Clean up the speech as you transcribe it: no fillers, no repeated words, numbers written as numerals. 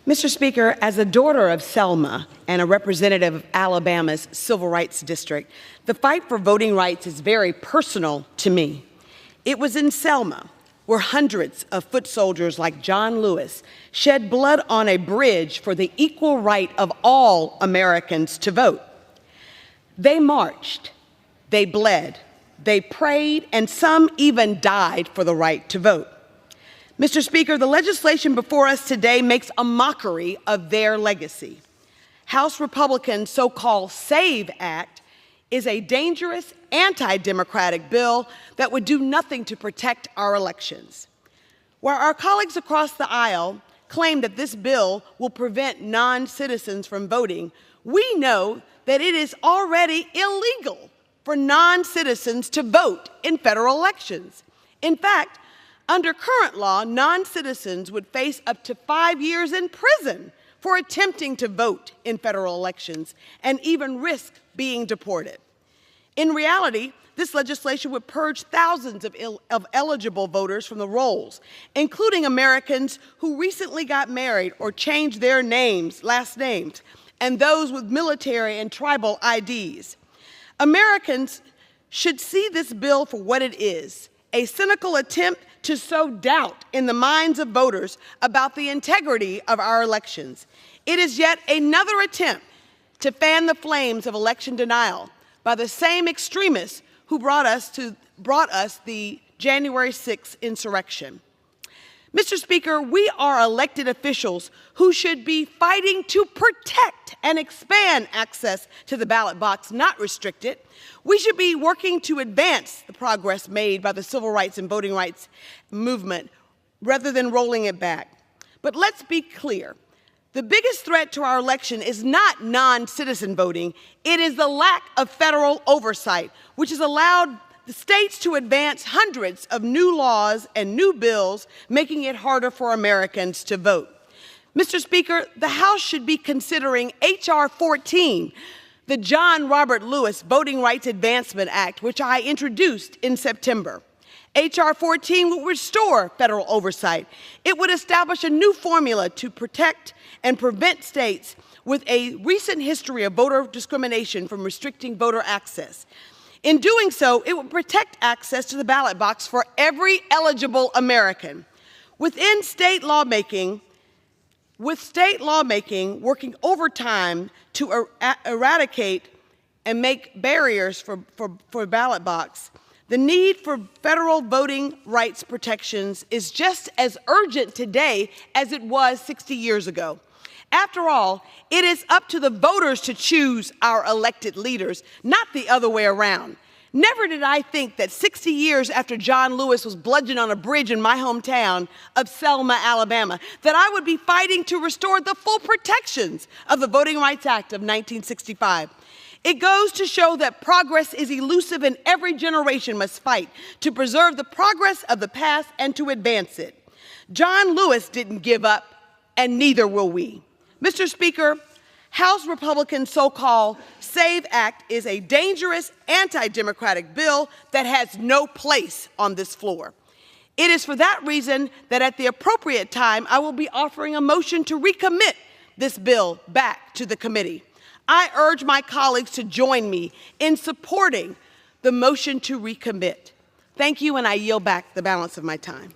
Mr. Speaker, as a daughter of Selma and a representative of Alabama's Civil Rights District, the fight for voting rights is very personal to me. It was in Selma where hundreds of foot soldiers like John Lewis shed blood on a bridge for the equal right of all Americans to vote. They marched, they bled, they prayed, and some even died for the right to vote. Mr. Speaker, the legislation before us today makes a mockery of their legacy. House Republicans' so-called SAVE Act is a dangerous, anti-democratic bill that would do nothing to protect our elections. While our colleagues across the aisle claim that this bill will prevent non-citizens from voting, we know that it is already illegal for non-citizens to vote in federal elections. In fact, under current law, non-citizens would face up to 5 years in prison for attempting to vote in federal elections and even risk being deported. In reality, this legislation would purge thousands of eligible voters from the rolls, including Americans who recently got married or changed their last names, and those with military and tribal IDs. Americans should see this bill for what it is, a cynical attempt to sow doubt in the minds of voters about the integrity of our elections. It is yet another attempt to fan the flames of election denial by the same extremists who brought us the January 6th insurrection. Mr. Speaker, we are elected officials who should be fighting to protect and expand access to the ballot box, not restrict it. We should be working to advance the progress made by the civil rights and voting rights movement rather than rolling it back. But let's be clear. The biggest threat to our election is not non-citizen voting. It is the lack of federal oversight, which has allowed the states to advance hundreds of new laws and new bills, making it harder for Americans to vote. Mr. Speaker, the House should be considering H.R. 14, the John Robert Lewis Voting Rights Advancement Act, which I introduced in September. H.R. 14 will restore federal oversight. It would establish a new formula to protect and prevent states with a recent history of voter discrimination from restricting voter access. In doing so, it would protect access to the ballot box for every eligible American. With state lawmaking working overtime to eradicate and make barriers for ballot box, the need for federal voting rights protections is just as urgent today as it was 60 years ago. After all, it is up to the voters to choose our elected leaders, not the other way around. Never did I think that 60 years after John Lewis was bludgeoned on a bridge in my hometown of Selma, Alabama, that I would be fighting to restore the full protections of the Voting Rights Act of 1965. It goes to show that progress is elusive and every generation must fight to preserve the progress of the past and to advance it. John Lewis didn't give up, and neither will we. Mr. Speaker, House Republicans' so-called SAVE Act is a dangerous, anti-democratic bill that has no place on this floor. It is for that reason that at the appropriate time, I will be offering a motion to recommit this bill back to the committee. I urge my colleagues to join me in supporting the motion to recommit. Thank you, and I yield back the balance of my time.